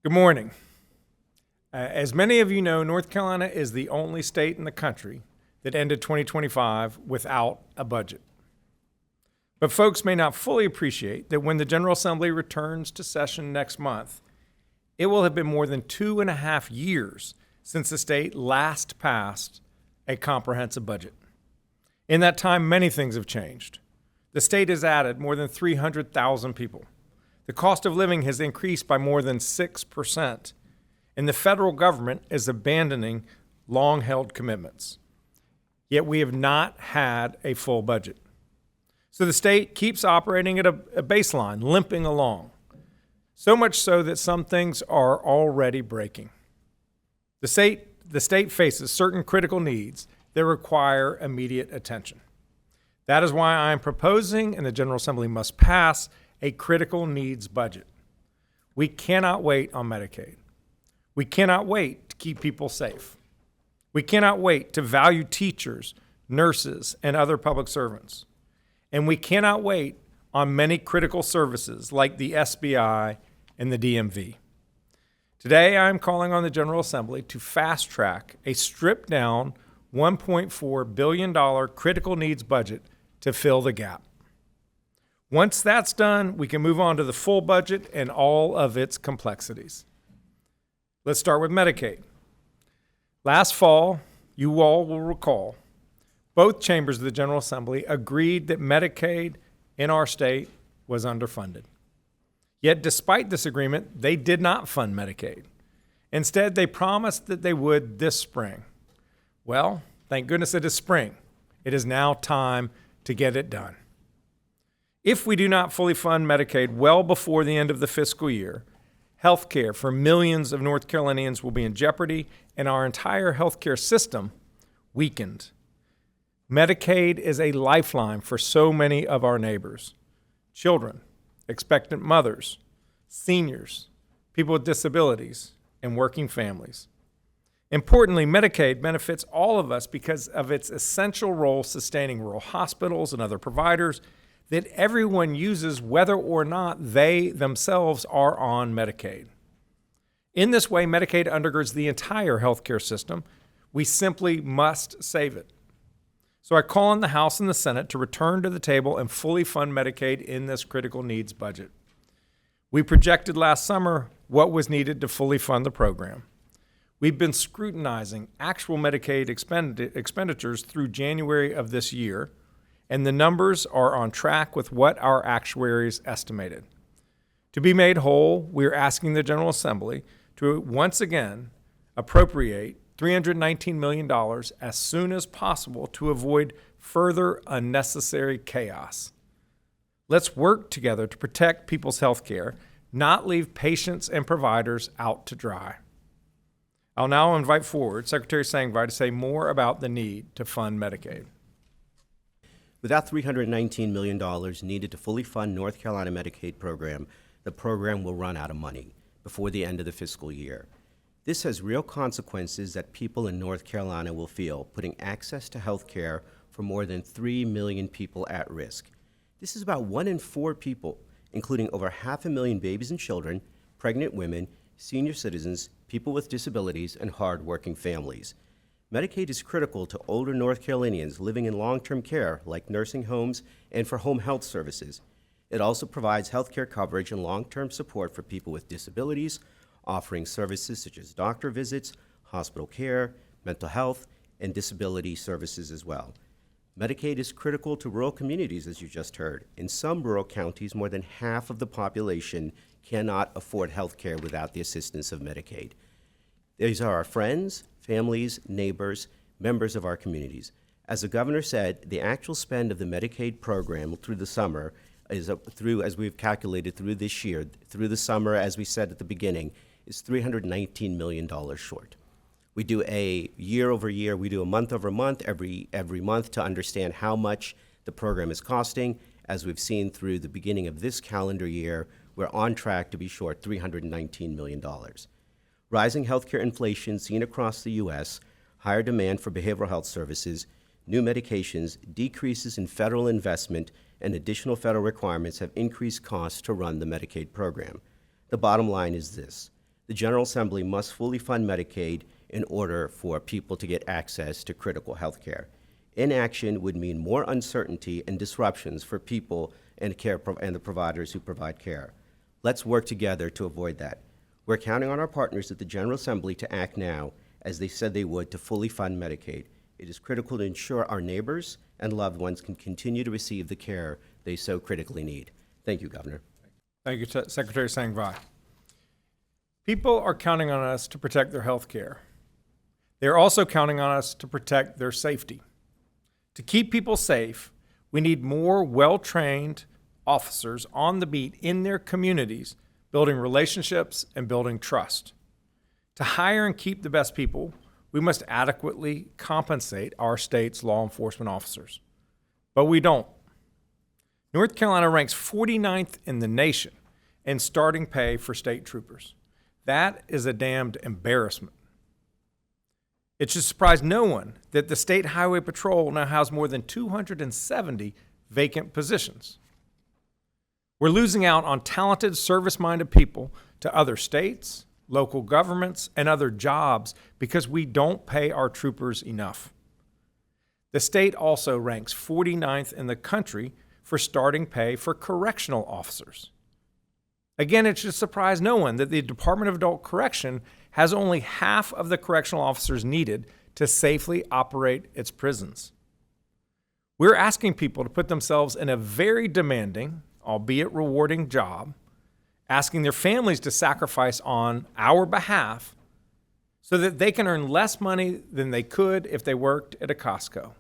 Good morning. As many of you know, North Carolina is the only state in the country that ended 2025 without a budget. But folks may not fully appreciate that when the General Assembly returns to session next month, it will have been more than 2.5 years since the state last passed a comprehensive budget. In that time, many things have changed. The state has added more than 300,000 people. The cost of living has increased by more than 6%, and the federal government is abandoning long-held commitments. Yet we have not had a full budget. So the state keeps operating at a baseline, limping along, so much so that some things are already breaking. The state faces certain critical needs that require immediate attention. That is why I am proposing, and the General Assembly must pass, a critical needs budget. We cannot wait on Medicaid. We cannot wait to keep people safe. We cannot wait to value teachers, nurses, and other public servants. And we cannot wait on many critical services like the SBI and the DMV. Today, I am calling on the General Assembly to fast track a stripped down $1.4 billion critical needs budget to fill the gap. Once that's done, we can move on to the full budget and all of its complexities. Let's start with Medicaid. Last fall, you all will recall, both chambers of the General Assembly agreed that Medicaid in our state was underfunded. Yet despite this agreement, they did not fund Medicaid. Instead, they promised that they would this spring. Well, thank goodness it is spring. It is now time to get it done. If we do not fully fund Medicaid well before the end of the fiscal year, health care for millions of North Carolinians will be in jeopardy and our entire health care system weakened. Medicaid is a lifeline for so many of our neighbors: children, expectant mothers, seniors, people with disabilities, and working families. Importantly, Medicaid benefits all of us because of its essential role sustaining rural hospitals and other providers that everyone uses whether or not they themselves are on Medicaid. In this way, Medicaid undergirds the entire healthcare system. We simply must save it. So I call on the House and the Senate to return to the table and fully fund Medicaid in this critical needs budget. We projected last summer what was needed to fully fund the program. We've been scrutinizing actual Medicaid expenditures through January of this year, and the numbers are on track with what our actuaries estimated. To be made whole, we are asking the General Assembly to once again appropriate $319 million as soon as possible to avoid further unnecessary chaos. Let's work together to protect people's health care, not leave patients and providers out to dry. I'll now invite forward Secretary Sangvi to say more about the need to fund Medicaid. Without $319 million needed to fully fund North Carolina Medicaid program, the program will run out of money before the end of the fiscal year. This has real consequences that people in North Carolina will feel, putting access to health care for more than 3 million people at risk. This is about 1 in 4 people, including over 500,000 babies and children, pregnant women, senior citizens, people with disabilities, and hard-working families. Medicaid is critical to older North Carolinians living in long-term care, like nursing homes and for home health services. It also provides health care coverage and long-term support for people with disabilities, offering services such as doctor visits, hospital care, mental health, and disability services as well. Medicaid is critical to rural communities, as you just heard. In some rural counties, more than half of the population cannot afford health care without the assistance of Medicaid. These are our friends, families, neighbors, members of our communities. As the governor said, the actual spend of the Medicaid program through the summer is as we've calculated through this year, through the summer, as we said at the beginning, is $319 million short. We do a year over year, we do a month over month, every month to understand how much the program is costing. As we've seen through the beginning of this calendar year, we're on track to be short $319 million. Rising healthcare inflation seen across the U.S., higher demand for behavioral health services, new medications, decreases in federal investment, and additional federal requirements have increased costs to run the Medicaid program. The bottom line is this: The General Assembly must fully fund Medicaid in order for people to get access to critical health care. Inaction would mean more uncertainty and disruptions for people and the providers who provide care. Let's work together to avoid that. We're counting on our partners at the General Assembly to act now, as they said they would, to fully fund Medicaid. It is critical to ensure our neighbors and loved ones can continue to receive the care they so critically need. Thank you, Governor. Thank you, Secretary Sangvi. People are counting on us to protect their health care. They're also counting on us to protect their safety. To keep people safe, we need more well-trained officers on the beat in their communities, building relationships and building trust. To hire and keep the best people, we must adequately compensate our state's law enforcement officers. But we don't. North Carolina ranks 49th in the nation in starting pay for state troopers. That is a damned embarrassment. It should surprise no one that the State Highway Patrol now has more than 270 vacant positions. We're losing out on talented, service-minded people to other states, local governments, and other jobs because we don't pay our troopers enough. The state also ranks 49th in the country for starting pay for correctional officers. Again, it should surprise no one that the Department of Adult Correction has only half of the correctional officers needed to safely operate its prisons. We're asking people to put themselves in a very demanding, albeit rewarding job, asking their families to sacrifice on our behalf so that they can earn less money than they could if they worked at a Costco.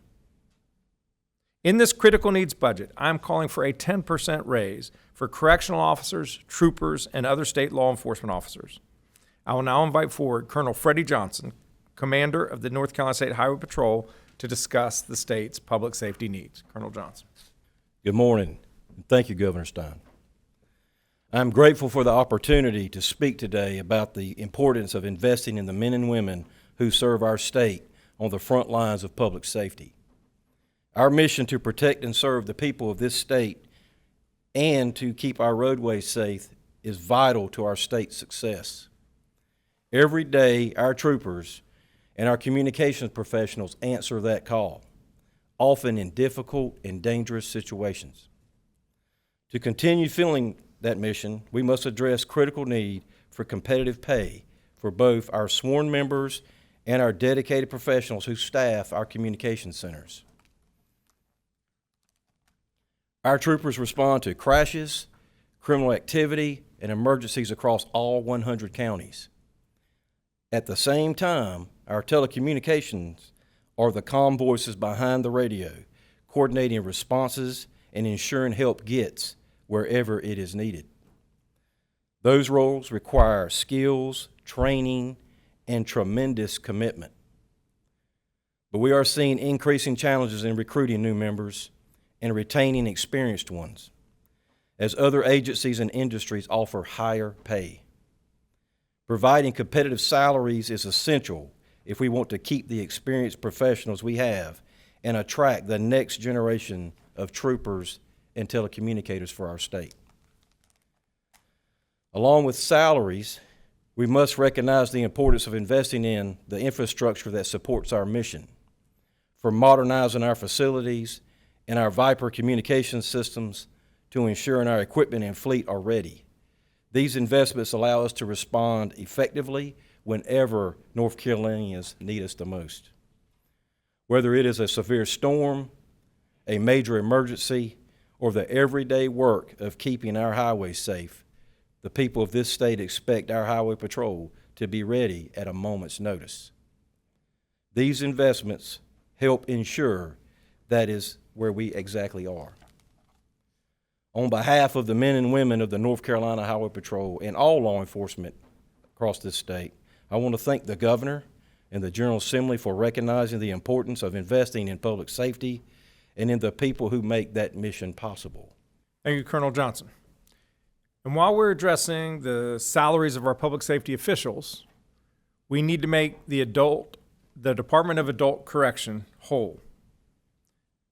In this critical needs budget, I'm calling for a 10% raise for correctional officers, troopers, and other state law enforcement officers. I will now invite forward Colonel Freddie Johnson, Commander of the North Carolina State Highway Patrol, to discuss the state's public safety needs. Colonel Johnson. Good morning. Thank you, Governor Stein. I'm grateful for the opportunity to speak today about the importance of investing in the men and women who serve our state on the front lines of public safety. Our mission to protect and serve the people of this state and to keep our roadways safe is vital to our state's success. Every day, our troopers and our communications professionals answer that call, often in difficult and dangerous situations. To continue filling that mission, we must address critical need for competitive pay for both our sworn members and our dedicated professionals who staff our communication centers. Our troopers respond to crashes, criminal activity, and emergencies across all 100 counties. At the same time, our telecommunications are the calm voices behind the radio, coordinating responses and ensuring help gets wherever it is needed. Those roles require skills, training, and tremendous commitment. But we are seeing increasing challenges in recruiting new members and retaining experienced ones, as other agencies and industries offer higher pay. Providing competitive salaries is essential if we want to keep the experienced professionals we have and attract the next generation of troopers and telecommunicators for our state. Along with salaries, we must recognize the importance of investing in the infrastructure that supports our mission, from modernizing our facilities and our Viper communication systems to ensuring our equipment and fleet are ready. These investments allow us to respond effectively whenever North Carolinians need us the most. Whether it is a severe storm, a major emergency, or the everyday work of keeping our highways safe, the people of this state expect our Highway Patrol to be ready at a moment's notice. These investments help ensure that is where we exactly are. On behalf of the men and women of the North Carolina Highway Patrol and all law enforcement across this state, I want to thank the Governor and the General Assembly for recognizing the importance of investing in public safety and in the people who make that mission possible. Thank you, Colonel Johnson. And while we're addressing the salaries of our public safety officials, we need to make the Department of Adult Correction whole.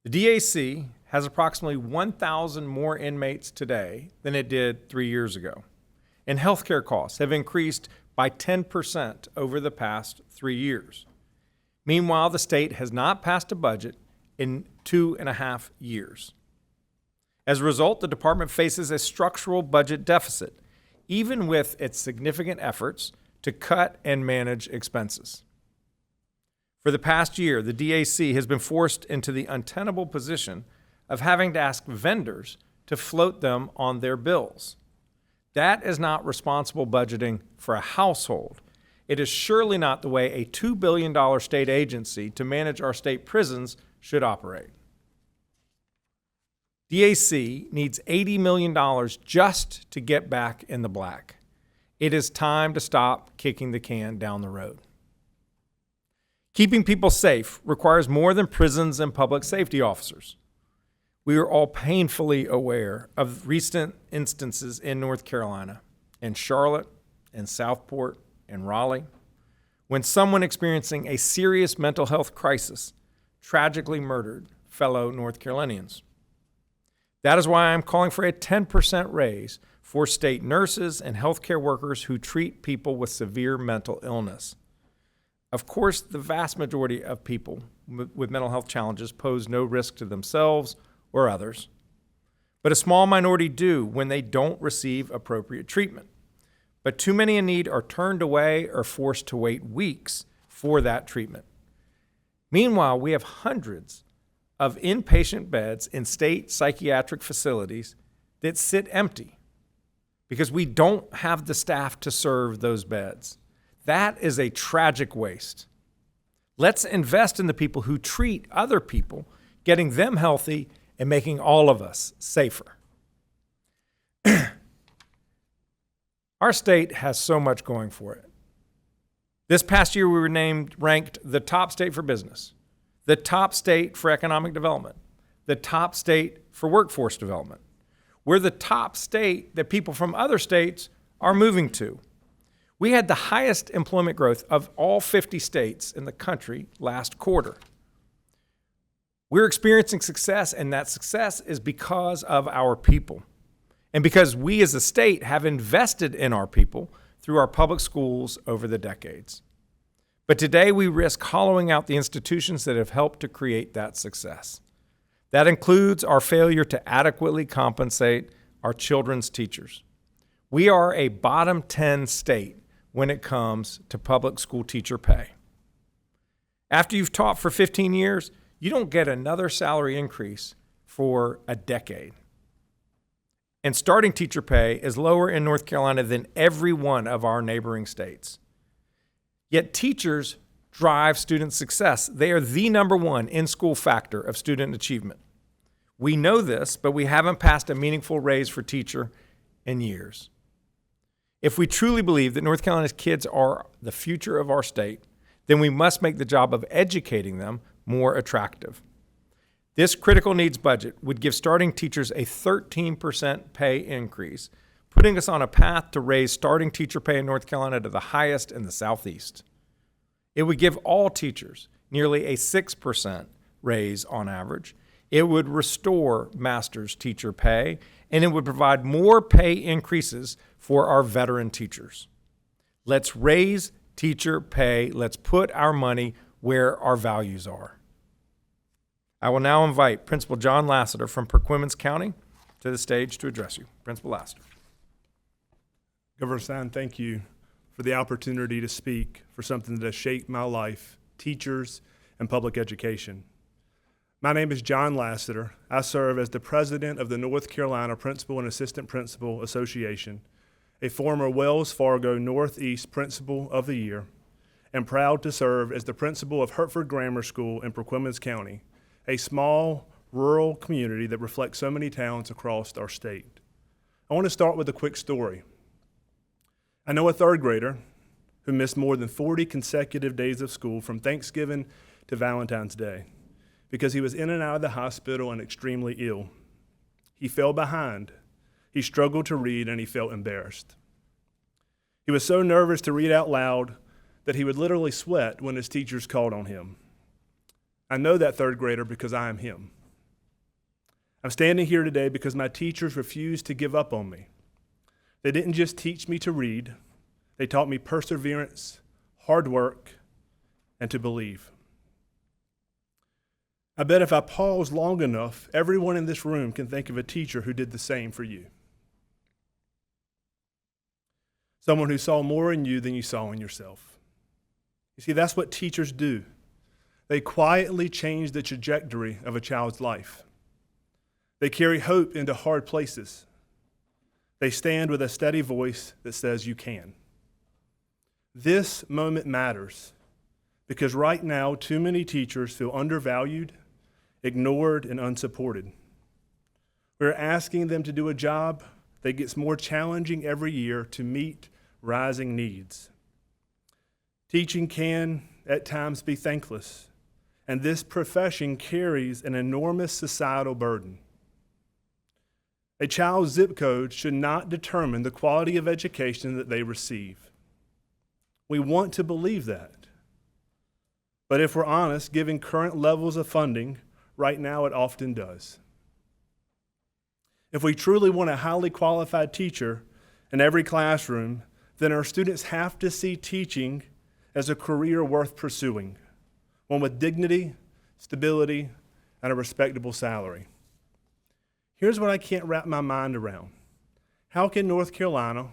The DAC has approximately 1,000 more inmates today than it did 3 years ago. And healthcare costs have increased by 10% over the past 3 years. Meanwhile, the state has not passed a budget in 2.5 years. As a result, the department faces a structural budget deficit, even with its significant efforts to cut and manage expenses. For the past year, the DAC has been forced into the untenable position of having to ask vendors to float them on their bills. That is not responsible budgeting for a household. It is surely not the way a $2 billion state agency to manage our state prisons should operate. DAC needs $80 million just to get back in the black. It is time to stop kicking the can down the road. Keeping people safe requires more than prisons and public safety officers. We are all painfully aware of recent instances in North Carolina, in Charlotte, in Southport, in Raleigh, when someone experiencing a serious mental health crisis tragically murdered fellow North Carolinians. That is why I'm calling for a 10% raise for state nurses and healthcare workers who treat people with severe mental illness. Of course, the vast majority of people with mental health challenges pose no risk to themselves or others, but a small minority do when they don't receive appropriate treatment. But too many in need are turned away or forced to wait weeks for that treatment. Meanwhile, we have hundreds of inpatient beds in state psychiatric facilities that sit empty because we don't have the staff to serve those beds. That is a tragic waste. Let's invest in the people who treat other people, getting them healthy and making all of us safer. Our state has so much going for it. This past year, we were ranked the top state for business, the top state for economic development, the top state for workforce development. We're the top state that people from other states are moving to. We had the highest employment growth of all 50 states in the country last quarter. We're experiencing success, and that success is because of our people. And because we as a state have invested in our people through our public schools over the decades. But today we risk hollowing out the institutions that have helped to create that success. That includes our failure to adequately compensate our children's teachers. We are a bottom 10 state when it comes to public school teacher pay. After you've taught for 15 years, you don't get another salary increase for a decade. And starting teacher pay is lower in North Carolina than every one of our neighboring states. Yet teachers drive student success. They are the number one in-school factor of student achievement. We know this, but we haven't passed a meaningful raise for teacher in years. If we truly believe that North Carolina's kids are the future of our state, then we must make the job of educating them more attractive. This critical needs budget would give starting teachers a 13% pay increase, putting us on a path to raise starting teacher pay in North Carolina to the highest in the Southeast. It would give all teachers nearly a 6% raise on average. It would restore master's teacher pay, and it would provide more pay increases for our veteran teachers. Let's raise teacher pay. Let's put our money where our values are. I will now invite Principal John Lassiter from Perquimans County to the stage to address you. Principal Lassiter. Governor Stein, thank you for the opportunity to speak for something that has shaped my life, teachers, and public education. My name is John Lassiter. I serve as the president of the North Carolina Principal and Assistant Principal Association, a former Wells Fargo Northeast Principal of the Year, and proud to serve as the principal of Hertford Grammar School in Perquimans County, a small rural community that reflects so many towns across our state. I want to start with a quick story. I know a third grader who missed more than 40 consecutive days of school from Thanksgiving to Valentine's Day because he was in and out of the hospital and extremely ill. He fell behind, he struggled to read, and he felt embarrassed. He was so nervous to read out loud that he would literally sweat when his teachers called on him. I know that third grader because I am him. I'm standing here today because my teachers refused to give up on me. They didn't just teach me to read, They taught me perseverance, hard work, and to believe. I bet if I pause long enough, everyone in this room can think of a teacher who did the same for you. Someone who saw more in you than you saw in yourself. You see, that's what teachers do. They quietly change the trajectory of a child's life. They carry hope into hard places. They stand with a steady voice that says, "You can." This moment matters because right now, too many teachers feel undervalued, ignored, and unsupported. We're asking them to do a job that gets more challenging every year to meet rising needs. Teaching can, at times, be thankless, and this profession carries an enormous societal burden. A child's zip code should not determine the quality of education that they receive. We want to believe that. But if we're honest, given current levels of funding, right now it often does. If we truly want a highly qualified teacher in every classroom, then our students have to see teaching as a career worth pursuing, one with dignity, stability, and a respectable salary. Here's what I can't wrap my mind around. How can North Carolina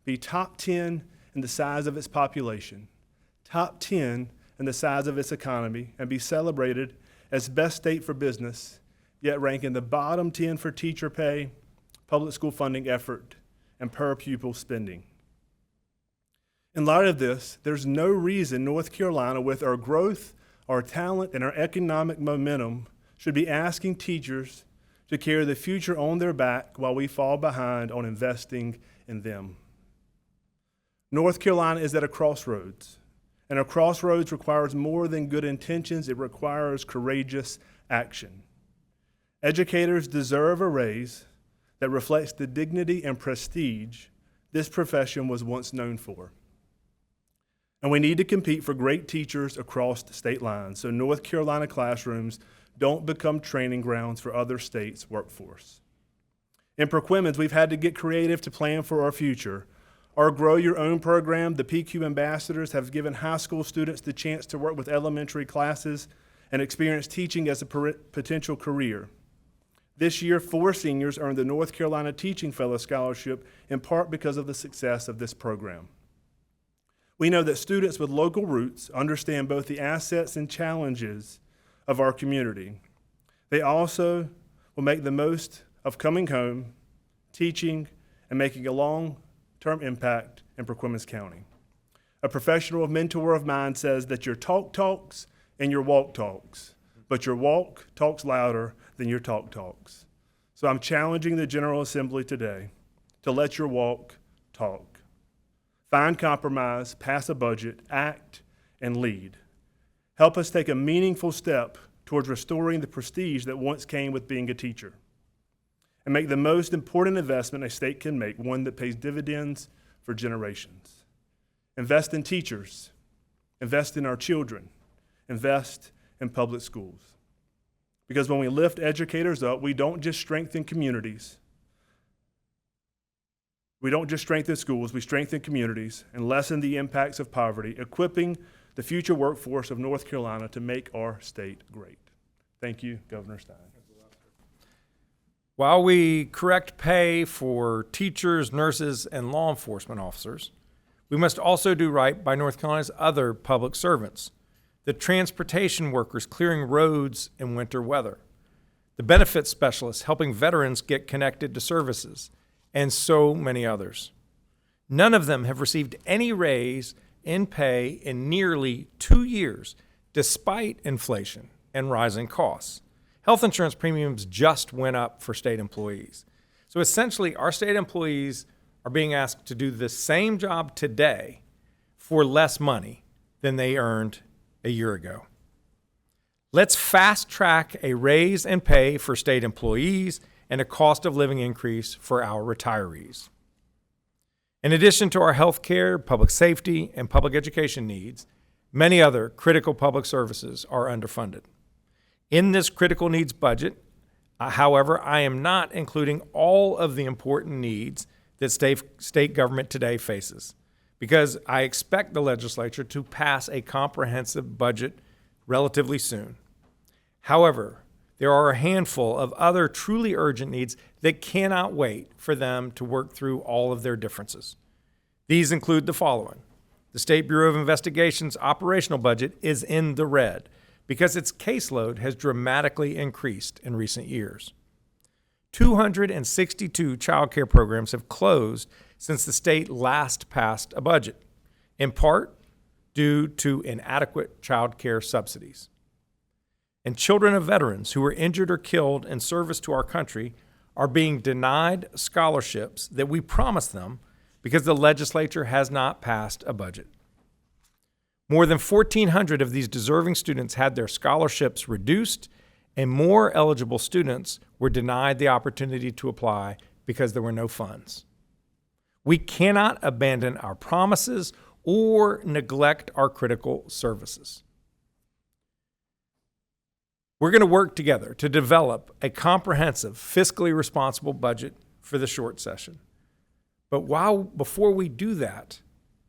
be top 10 in the size of its population, top 10 in the size of its economy, and be celebrated as best state for business, yet rank in the bottom 10 for teacher pay, public school funding effort, and per pupil spending? In light of this, there's no reason North Carolina, with our growth, our talent, and our economic momentum, should be asking teachers to carry the future on their back while we fall behind on investing in them. North Carolina is at a crossroads, and a crossroads requires more than good intentions. It requires courageous action. Educators deserve a raise that reflects the dignity and prestige this profession was once known for. And we need to compete for great teachers across the state lines so North Carolina classrooms don't become training grounds for other states' workforce. In Perquimans, we've had to get creative to plan for our future. Our Grow Your Own program, the PQ Ambassadors, have given high school students the chance to work with elementary classes and experience teaching as a potential career. This year, 4 seniors earned the North Carolina Teaching Fellow Scholarship in part because of the success of this program. We know that students with local roots understand both the assets and challenges of our community. They also will make the most of coming home, teaching, and making a long-term impact in Perquimans County. A professional mentor of mine says that your talk talks and your walk talks, but your walk talks louder than your talk talks. So I'm challenging the General Assembly today to let your walk talk. Find compromise, pass a budget, act, and lead. Help us take a meaningful step towards restoring the prestige that once came with being a teacher. And make the most important investment a state can make, one that pays dividends for generations. Invest in teachers. Invest in our children. Invest in public schools. Because when we lift educators up, we don't just strengthen communities. We don't just strengthen schools, we strengthen communities and lessen the impacts of poverty, equipping the future workforce of North Carolina to make our state great. Thank you, Governor Stein. While we correct pay for teachers, nurses, and law enforcement officers, we must also do right by North Carolina's other public servants, the transportation workers clearing roads in winter weather, the benefits specialists helping veterans get connected to services, and so many others. None of them have received any raise in pay in nearly 2 years, despite inflation and rising costs. Health insurance premiums just went up for state employees. So essentially, our state employees are being asked to do the same job today for less money than they earned a year ago. Let's fast track a raise in pay for state employees and a cost of living increase for our retirees. In addition to our health care, public safety, and public education needs, many other critical public services are underfunded. In this critical needs budget, however, I am not including all of the important needs that state government today faces, because I expect the legislature to pass a comprehensive budget relatively soon. However, there are a handful of other truly urgent needs that cannot wait for them to work through all of their differences. These include the following. The State Bureau of Investigation's operational budget is in the red because its caseload has dramatically increased in recent years. 262 child care programs have closed since the state last passed a budget, in part due to inadequate child care subsidies. And children of veterans who were injured or killed in service to our country are being denied scholarships that we promised them because the legislature has not passed a budget. More than 1,400 of these deserving students had their scholarships reduced, and more eligible students were denied the opportunity to apply because there were no funds. We cannot abandon our promises or neglect our critical services. We're going to work together to develop a comprehensive, fiscally responsible budget for the short session. But before we do that,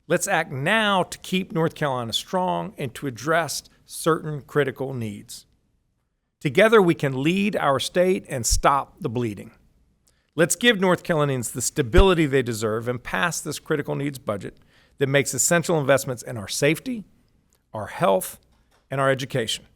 let's act now to keep North Carolina strong and to address certain critical needs. Together, we can lead our state and stop the bleeding. Let's give North Carolinians the stability they deserve and pass this critical needs budget that makes essential investments in our safety, our health, and our education.